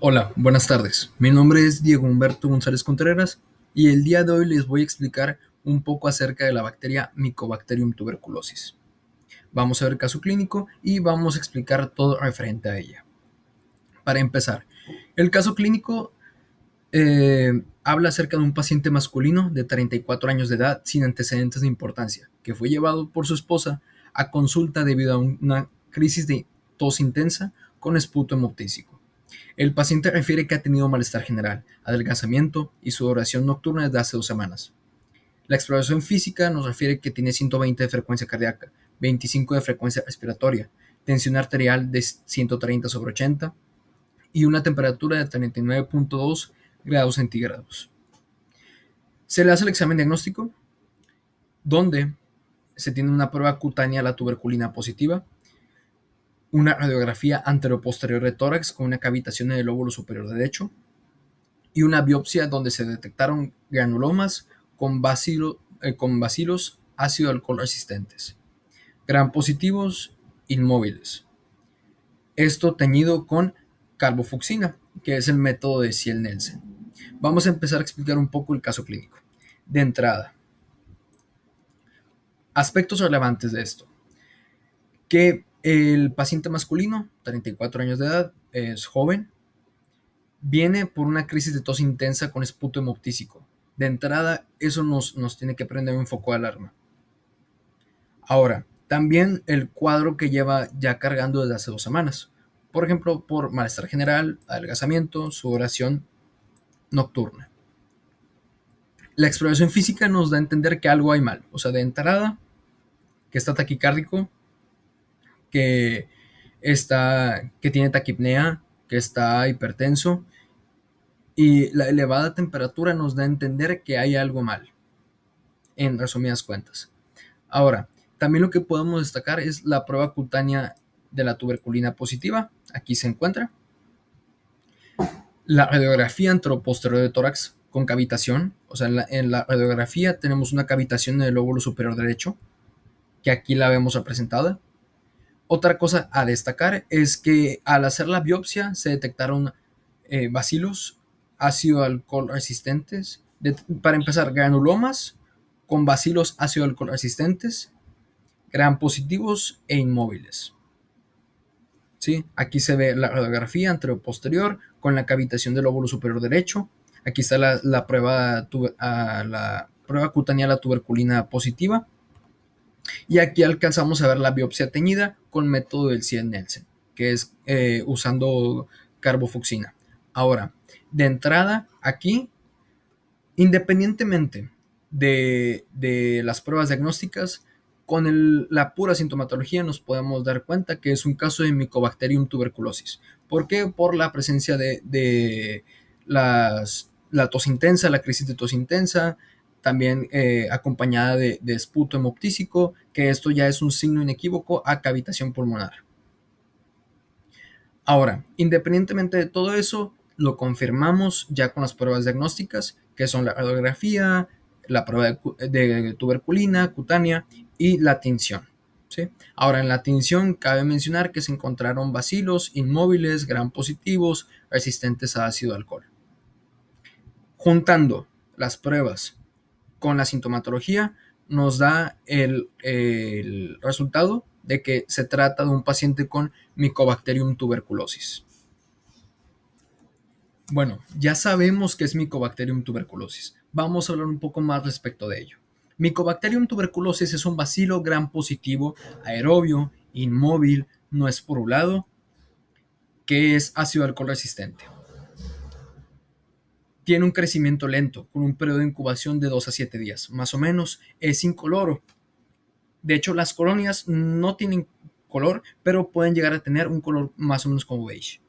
Hola, buenas tardes. Mi nombre es Diego Humberto González Contreras y el día de hoy les voy a explicar un poco acerca de la bacteria Mycobacterium tuberculosis. Vamos a ver el caso clínico y vamos a explicar todo referente a ella. Para empezar, el caso clínico habla acerca de un paciente masculino de 34 años de edad sin antecedentes de importancia, que fue llevado por su esposa a consulta debido a una crisis de tos intensa con esputo hemoptísico. El paciente refiere que ha tenido malestar general, adelgazamiento y sudoración nocturna desde hace 2 semanas. La exploración física nos refiere que tiene 120 de frecuencia cardíaca, 25 de frecuencia respiratoria, tensión arterial de 130 sobre 80 y una temperatura de 39.2 grados centígrados. Se le hace el examen diagnóstico, donde se tiene una prueba cutánea a la tuberculina positiva, una radiografía anteroposterior de tórax con una cavitación en el lóbulo superior derecho y una biopsia donde se detectaron granulomas con bacilos ácido alcohol resistentes, gram positivos inmóviles. Esto teñido con carbofucsina, que es el método de Ciel-Nielsen. Vamos a empezar a explicar un poco el caso clínico. De entrada, aspectos relevantes de esto. Que el paciente masculino, 34 años de edad, es joven, viene por una crisis de tos intensa con esputo hemoptísico. De entrada, eso nos tiene que prender un foco de alarma. Ahora, también el cuadro que lleva ya cargando desde hace 2 semanas. Por ejemplo, por malestar general, adelgazamiento, sudoración nocturna. La exploración física nos da a entender que algo hay mal. O sea, de entrada, que está taquicárdico, que que tiene taquipnea, que está hipertenso, y la elevada temperatura nos da a entender que hay algo mal, en resumidas cuentas. Ahora, también lo que podemos destacar es la prueba cutánea de la tuberculina positiva. Aquí se encuentra la radiografía anteroposterior de tórax con cavitación. O sea, en la radiografía tenemos una cavitación en el lóbulo superior derecho, que aquí la vemos representada. Otra cosa a destacar es que al hacer la biopsia se detectaron bacilos ácido alcohol resistentes. Para empezar, granulomas con bacilos ácido alcohol resistentes, gram positivos e inmóviles. ¿Sí? Aquí se ve la radiografía anteroposterior con la cavitación del lóbulo superior derecho. Aquí está la prueba cutánea de la tuberculina positiva. Y aquí alcanzamos a ver la biopsia teñida con método del Ciel-Nielsen, que es usando carbofucsina. Ahora, de entrada, aquí, independientemente de las pruebas diagnósticas, con la pura sintomatología nos podemos dar cuenta que es un caso de Mycobacterium tuberculosis. ¿Por qué? Por la presencia de la tos intensa, la crisis de tos intensa, también acompañada de esputo hemoptísico, que esto ya es un signo inequívoco a cavitación pulmonar. Ahora, independientemente de todo eso, lo confirmamos ya con las pruebas diagnósticas, que son la radiografía, la prueba de tuberculina cutánea y la tinción. ¿Sí? Ahora, en la tinción cabe mencionar que se encontraron bacilos inmóviles, gram positivos, resistentes a ácido alcohol. Juntando las pruebas con la sintomatología, nos da el resultado de que se trata de un paciente con Mycobacterium tuberculosis. Bueno, ya sabemos que es Mycobacterium tuberculosis. Vamos a hablar un poco más respecto de ello. Mycobacterium tuberculosis es un bacilo gram positivo, aerobio, inmóvil, no esporulado, que es ácido alcohol resistente. Tiene un crecimiento lento, con un periodo de incubación de 2 a 7 días, más o menos. Es incoloro. De hecho, las colonias no tienen color, pero pueden llegar a tener un color más o menos como beige.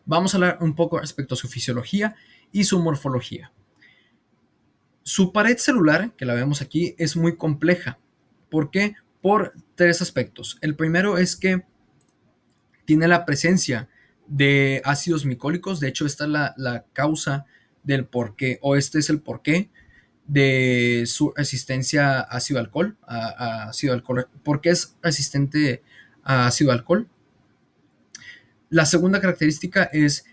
Vamos a hablar un poco respecto a su fisiología y su morfología. Su pared celular, que la vemos aquí, es muy compleja. ¿Por qué? Por tres aspectos. El primero es que tiene la presencia de ácidos micólicos. De hecho, esta es la causa del porqué, o este es el porqué de su resistencia a ácido alcohol, a ácido alcohol. ¿Por qué es resistente a ácido alcohol? La segunda característica es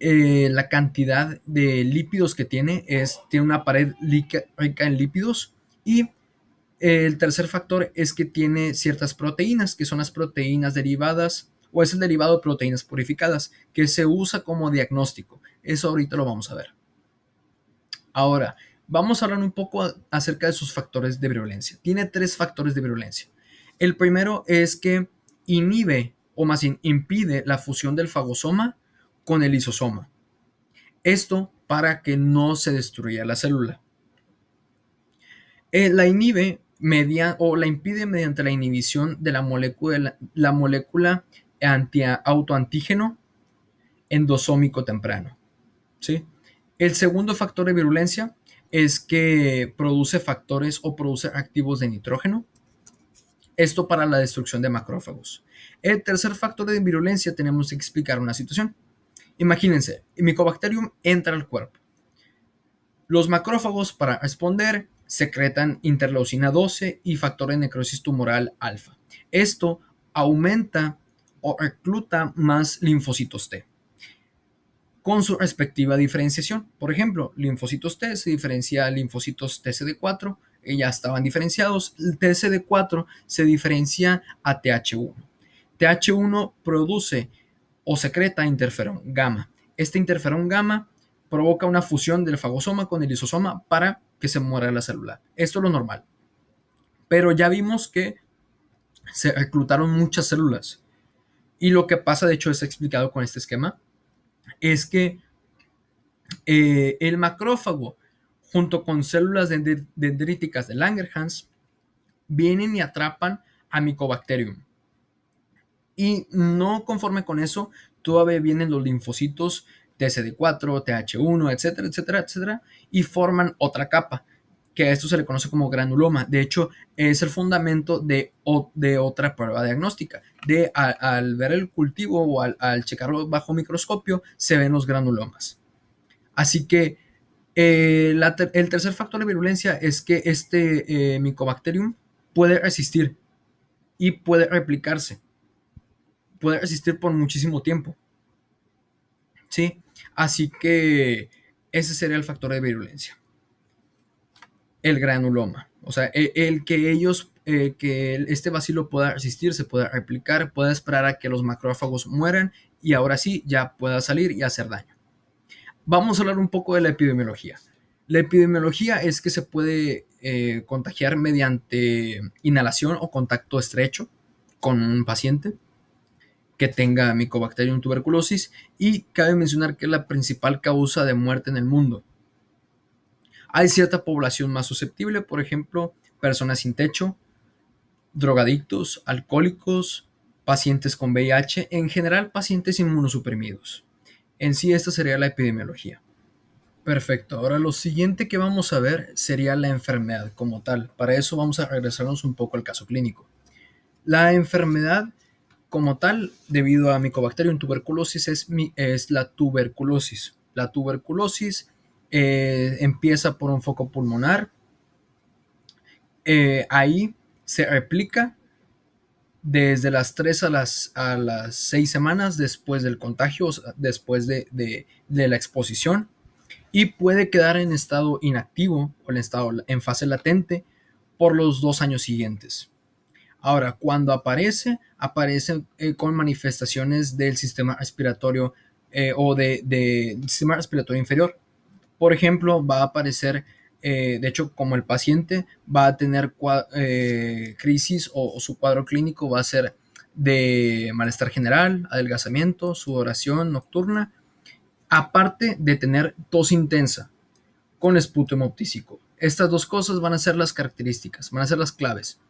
la cantidad de lípidos que tiene una pared rica en lípidos. Y el tercer factor es que tiene ciertas proteínas, que son las proteínas derivadas, o es el derivado de proteínas purificadas, que se usa como diagnóstico. Eso ahorita lo vamos a ver. Ahora, vamos a hablar un poco acerca de sus factores de virulencia. Tiene 3 factores de virulencia. El primero es que inhibe, o más bien impide, la fusión del fagosoma con el lisosoma. Esto para que no se destruya la célula. La inhibe o la impide mediante la inhibición de la molécula autoantígeno endosómico temprano. ¿Sí? El segundo factor de virulencia es que produce factores o produce activos de nitrógeno. Esto para la destrucción de macrófagos. El tercer factor de virulencia tenemos que explicar una situación. Imagínense, el Mycobacterium entra al cuerpo. Los macrófagos, para responder, secretan interleucina 12 y factor de necrosis tumoral alfa. Esto aumenta o recluta más linfocitos T con su respectiva diferenciación. Por ejemplo, linfocitos T se diferencia a linfocitos TCD4, ya estaban diferenciados. El TCD4 se diferencia a TH1. TH1 produce o secreta interferón gamma. Este interferón gamma provoca una fusión del fagosoma con el lisosoma para que se muera la célula. Esto es lo normal. Pero ya vimos que se reclutaron muchas células. Y lo que pasa, de hecho, es explicado con este esquema, es que el macrófago, junto con células dendríticas de Langerhans, vienen y atrapan a Mycobacterium. Y no conforme con eso, todavía vienen los linfocitos TCD4, TH1, etcétera, etcétera, etcétera, y forman otra capa, que a esto se le conoce como granuloma. De hecho, es el fundamento de otra prueba diagnóstica. Al ver el cultivo o al checarlo bajo microscopio, se ven los granulomas. Así que el tercer factor de virulencia es que este Mycobacterium puede resistir y puede replicarse. Puede resistir por muchísimo tiempo. ¿Sí? Así que ese sería el factor de virulencia. El granuloma. O sea, el que este bacilo pueda resistir, se pueda replicar, pueda esperar a que los macrófagos mueran y ahora sí ya pueda salir y hacer daño. Vamos a hablar un poco de la epidemiología. La epidemiología es que se puede contagiar mediante inhalación o contacto estrecho con un paciente que tenga Mycobacterium tuberculosis, y cabe mencionar que es la principal causa de muerte en el mundo. Hay cierta población más susceptible, por ejemplo, personas sin techo, drogadictos, alcohólicos, pacientes con VIH, en general pacientes inmunosuprimidos. En sí, esta sería la epidemiología. Perfecto, ahora lo siguiente que vamos a ver sería la enfermedad como tal. Para eso vamos a regresarnos un poco al caso clínico. La enfermedad como tal, debido a Mycobacterium tuberculosis, es la tuberculosis. La tuberculosis empieza por un foco pulmonar. Ahí se replica desde las 3 a las 6 semanas después del contagio, después de la exposición, y puede quedar en estado inactivo o en fase latente por los 2 años siguientes. Ahora, cuando aparece con manifestaciones del sistema respiratorio o del sistema respiratorio inferior. Por ejemplo, va a aparecer, de hecho, como el paciente va a tener crisis o su cuadro clínico va a ser de malestar general, adelgazamiento, sudoración nocturna, aparte de tener tos intensa con esputo hemoptísico. Estas dos cosas van a ser las características, van a ser las claves.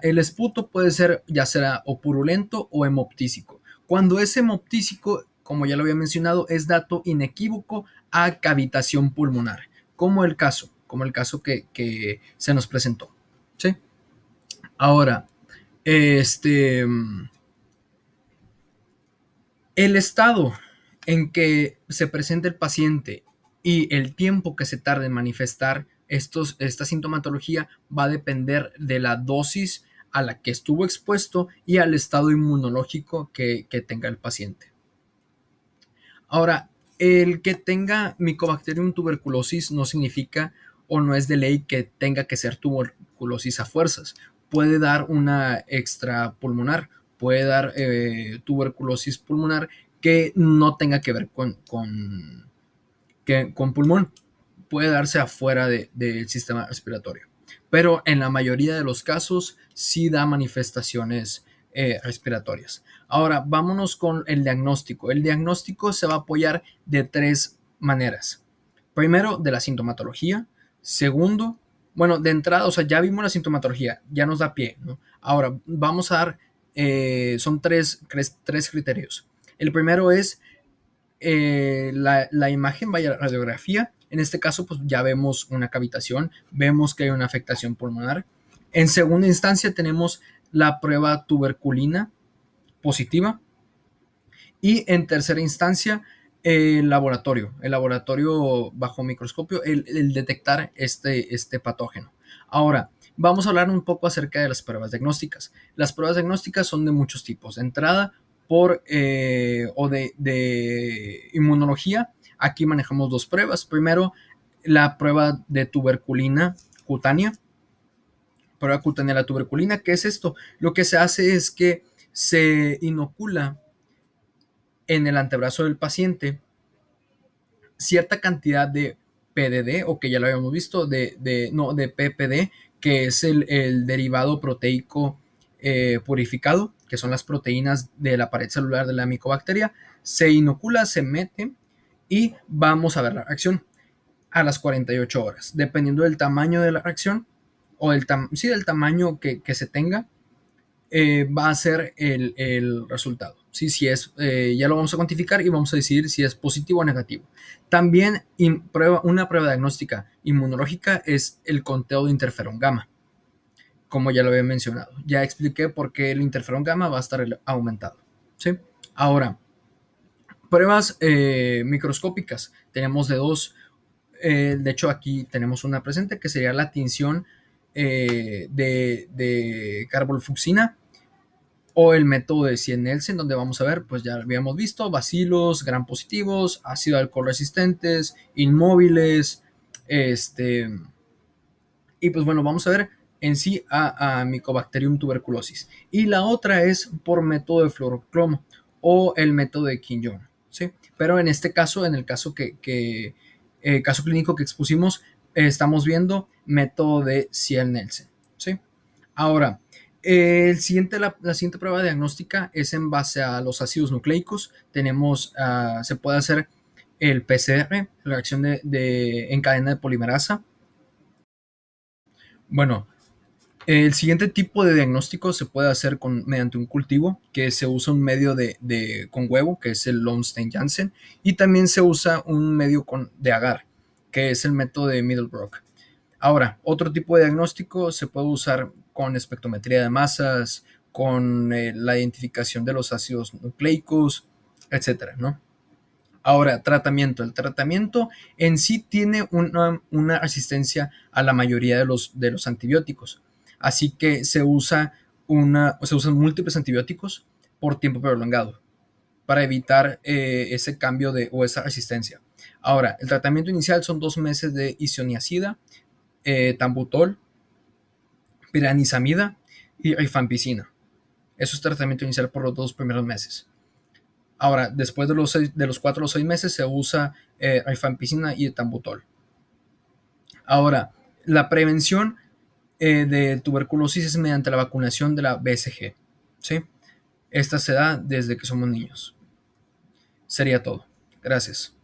El esputo puede ser ya sea o purulento o hemoptísico. Cuando es hemoptísico, como ya lo había mencionado, es dato inequívoco a cavitación pulmonar, como el caso que se nos presentó. ¿Sí? Ahora, el estado en que se presenta el paciente y el tiempo que se tarda en manifestar esta sintomatología va a depender de la dosis a la que estuvo expuesto y al estado inmunológico que tenga el paciente. Ahora, el que tenga Mycobacterium tuberculosis no significa o no es de ley que tenga que ser tuberculosis a fuerzas. Puede dar una extrapulmonar, puede dar tuberculosis pulmonar que no tenga que ver con pulmón, puede darse afuera del sistema respiratorio. Pero en la mayoría de los casos sí da manifestaciones respiratorias. Ahora, vámonos con el diagnóstico. El diagnóstico se va a apoyar de tres maneras. Primero, de la sintomatología. Segundo, bueno, de entrada, o sea, ya vimos la sintomatología, ya nos da pie, ¿no? Ahora, vamos a dar, son tres criterios. El primero es la imagen, vaya, la radiografía. En este caso, pues ya vemos una cavitación, vemos que hay una afectación pulmonar. En segunda instancia tenemos la prueba tuberculina positiva. Y en tercera instancia, el laboratorio bajo microscopio, el detectar este patógeno. Ahora, vamos a hablar un poco acerca de las pruebas diagnósticas. Las pruebas diagnósticas son de muchos tipos. De entrada, de inmunología, aquí manejamos dos pruebas. Primero, la prueba de tuberculina cutánea. Prueba cutánea de la tuberculina, ¿qué es esto? Lo que se hace es que se inocula en el antebrazo del paciente cierta cantidad de PDD, o que ya lo habíamos visto, de PPD, que es el derivado proteico purificado, que son las proteínas de la pared celular de la micobacteria. Se inocula, se mete y vamos a ver la reacción a las 48 horas, dependiendo del tamaño de la reacción o del tamaño que se tenga. Va a ser el resultado. ¿Sí? Si es, ya lo vamos a cuantificar y vamos a decidir si es positivo o negativo. También una prueba diagnóstica inmunológica es el conteo de interferón gamma, como ya lo había mencionado. Ya expliqué por qué el interferón gamma va a estar aumentado. ¿Sí? Ahora, pruebas microscópicas. Tenemos de dos. De hecho, aquí tenemos una presente que sería la tinción de carbolfuxina, o el método de Cien-Nelson, donde vamos a ver, pues ya habíamos visto, bacilos, gram positivos, ácido alcohol resistentes, inmóviles, y pues bueno, vamos a ver en sí a Mycobacterium tuberculosis. Y la otra es por método de fluorocromo o el método de Quinjon, ¿sí? Pero en este caso, en el caso caso clínico que expusimos, estamos viendo método de Cien-Nelson, ¿sí? Ahora, la siguiente prueba diagnóstica es en base a los ácidos nucleicos. Se puede hacer el PCR, la reacción en cadena de polimerasa. Bueno, el siguiente tipo de diagnóstico se puede hacer mediante un cultivo, que se usa un medio con huevo, que es el Lowenstein-Janssen, y también se usa un medio de agar, que es el método de Middlebrook. Ahora, otro tipo de diagnóstico se puede usar con espectrometría de masas, con la identificación de los ácidos nucleicos, etcétera, ¿no? Ahora, tratamiento. El tratamiento en sí tiene una resistencia a la mayoría de los antibióticos. Así que se usan múltiples antibióticos por tiempo prolongado para evitar ese cambio o esa resistencia. Ahora, el tratamiento inicial son 2 meses de isoniazida, tambutol, piranizamida y rifampicina. Eso es tratamiento inicial por los 2 primeros meses. Ahora, después de los 4 o 6 meses se usa rifampicina y tambutol. Ahora, la prevención de tuberculosis es mediante la vacunación de la BCG, ¿sí? Esta se da desde que somos niños. Sería todo. Gracias.